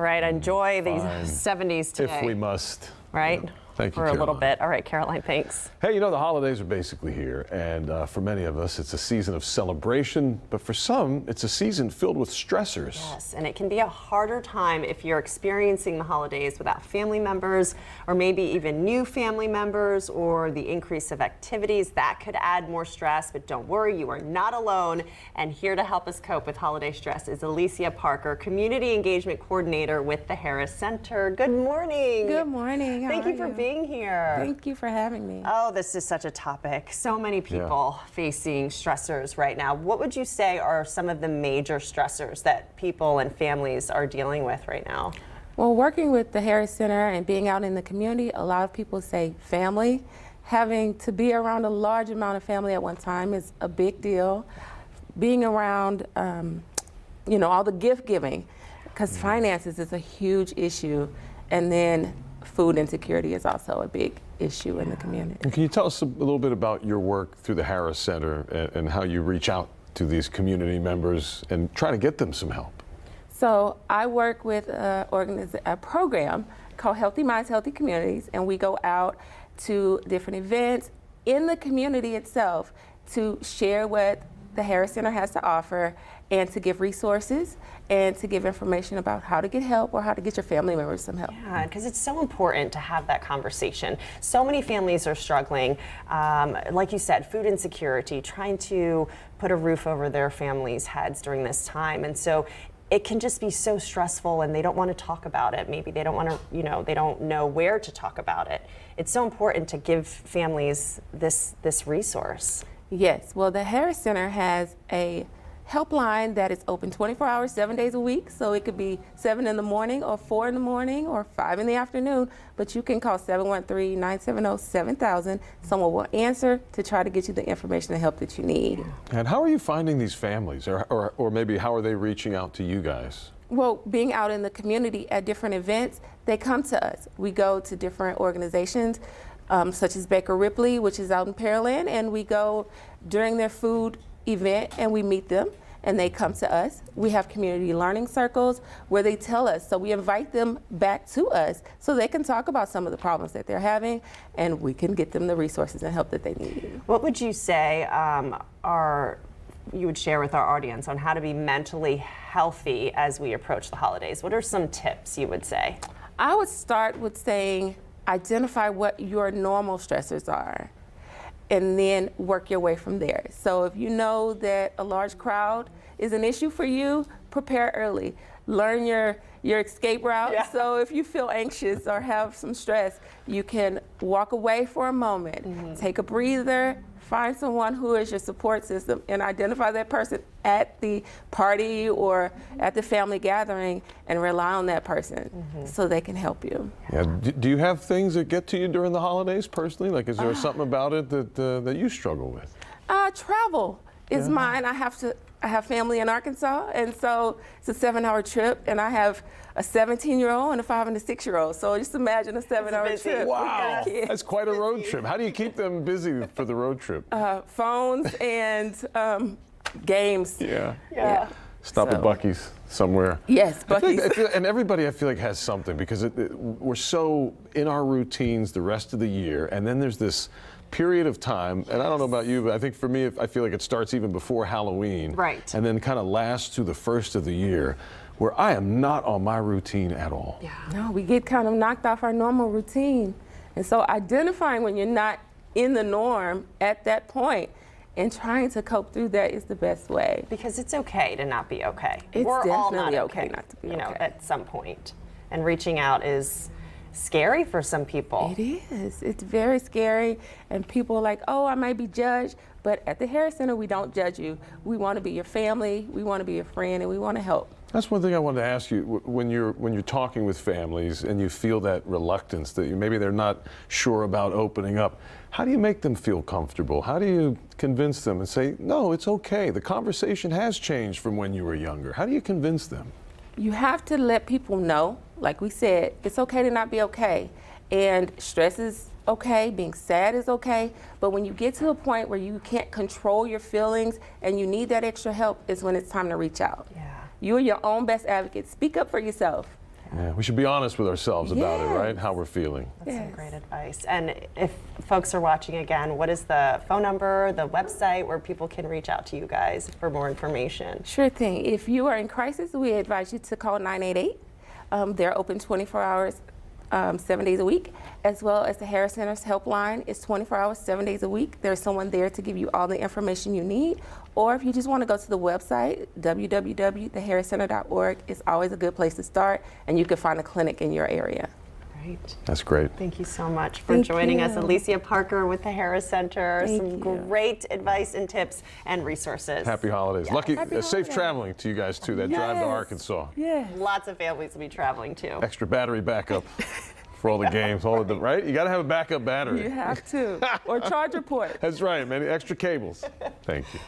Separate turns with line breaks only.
right, enjoy these 70s today.
If we must.
Right?
Yeah. Thank you,
for a little
Caroline.
bit. All right, Caroline, thanks.
Hey, you know, the holidays are basically here, and for many of us, it's a season of celebration, but for some, it's a season filled with stressors.
Yes, and it can be a harder time if you're experiencing the holidays without family members, or maybe even new family members, or the increase of activities. That could add more stress, but don't worry, you are not alone. And here to help us cope with holiday stress is Alicia Parker, Community Engagement Coordinator with the Harris Center. Good morning.
Good morning.
Thank you for being here.
Thank you for having me.
Oh, this is such a topic. So many people facing stressors right now. What would you say are some of the major stressors that people and families are dealing with right now?
Well, working with the Harris Center and being out in the community, a lot of people say family. Having to be around a large amount of family at one time is a big deal. Being around, you know, all the gift giving, because finances is a huge issue. And then food insecurity is also a big issue in the community.
And can you tell us a little bit about your work through the Harris Center and how you reach out to these community members and try to get them some help?
So I work with a program called Healthy Minds, Healthy Communities, and we go out to different events in the community itself to share what the Harris Center has to offer and to give resources and to give information about how to get help or how to get your family members some help.
Yeah, because it's so important to have that conversation. So many families are struggling, like you said, food insecurity, trying to put a roof over their families' heads during this time. And so it can just be so stressful and they don't want to talk about it. Maybe they don't want to, you know, they don't know where to talk about it. It's so important to give families this resource.
Yes, well, the Harris Center has a helpline that is open 24 hours, 7 days a week. So it could be 7 in the morning or 4 in the morning or 5 in the afternoon. But you can call 713-970-7000. Someone will answer to try to get you the information and help that you need.
And how are you finding these families? Or maybe how are they reaching out to you guys?
Well, being out in the community at different events, they come to us. We go to different organizations, such as Baker Ripley, which is out in Pearland, and we go during their food event and we meet them and they come to us. We have community learning circles where they tell us, so we invite them back to us so they can talk about some of the problems that they're having and we can get them the resources and help that they need.
What would you say you would share with our audience on how to be mentally healthy as we approach the holidays? What are some tips you would say?
I would start with saying, identify what your normal stressors are and then work your way from there. So if you know that a large crowd is an issue for you, prepare early. Learn your escape route. Yeah. So if you feel anxious or have some stress, you can walk away for a moment, take a breather, find someone who is your support system and identify that person at the party or at the family gathering and rely on that person so they can help you.
Yeah. Do you have things that get to you during the holidays personally? Like, is there something about it that you struggle with?
Travel is mine. I have family in Arkansas, and so it's a 7-hour trip, and I have a 17-year-old and a 5 and a 6-year-old. So just imagine a 7-hour trip.
Wow, that's quite a road trip. How do you keep them busy for the road trip?
Phones and games.
Yeah. Stop at Buc-ee's somewhere.
Yes, Buc-ee's.
And everybody, I feel like, has something because we're so in our routines the rest of the year, and then there's this period of time, and I don't know about you, but I think for me, I feel like it starts even before Halloween.
Right.
And then kind of lasts to the first of the year, where I am not on my routine at all.
Yeah. No, we get kind of knocked off our normal routine. And so identifying when you're not in the norm at that point and trying to cope through that is the best way.
Because it's okay to not be okay.
It's
We're all
definitely
not
okay not to be
you know,
okay.
at some point. And reaching out is scary for some people.
It is. It's very scary. And people are like, oh, I might be judged. But at the Harris Center, we don't judge you. We want to be your family, we want to be your friend, and we want to help.
That's one thing I wanted to ask you. When you're talking with families and you feel that reluctance that maybe they're not sure about opening up, how do you make them feel comfortable? How do you convince them and say, no, it's okay. The conversation has changed from when you were younger. How do you convince them?
You have to let people know, like we said, it's okay to not be okay. And stress is okay, being sad is okay, but when you get to a point where you can't control your feelings and you need that extra help is when it's time to reach out.
Yeah.
You're your own best advocate. Speak up for yourself.
Yeah, we should be honest with ourselves about it, right?
Yes.
How we're feeling.
That's some great advice. And if folks are watching again, what is the phone number, the website where people can reach out to you guys for more information?
Sure thing. If you are in crisis, we advise you to call 988. They're open 24 hours, 7 days a week, as well as the Harris Center's helpline is 24 hours, 7 days a week. There's someone there to give you all the information you need. Or if you just want to go to the website, www.theharriscenter.org, it's always a good place to start, and you can find a clinic in your area.
Great.
That's great.
Thank you so much for
Thank
joining us,
you.
Alicia Parker with the Harris Center.
Thank
Some
you.
great advice and tips and resources.
Happy holidays.
Yeah.
Lucky,
Happy
safe
holidays.
traveling to you guys too. That drive to
Yes.
Arkansas.
Yeah.
Lots of families will be traveling too.
Extra battery backup for all the games, all of the right. You got to have a backup battery.
You have to. Or charger port.
That's right. Many extra cables. Thank you.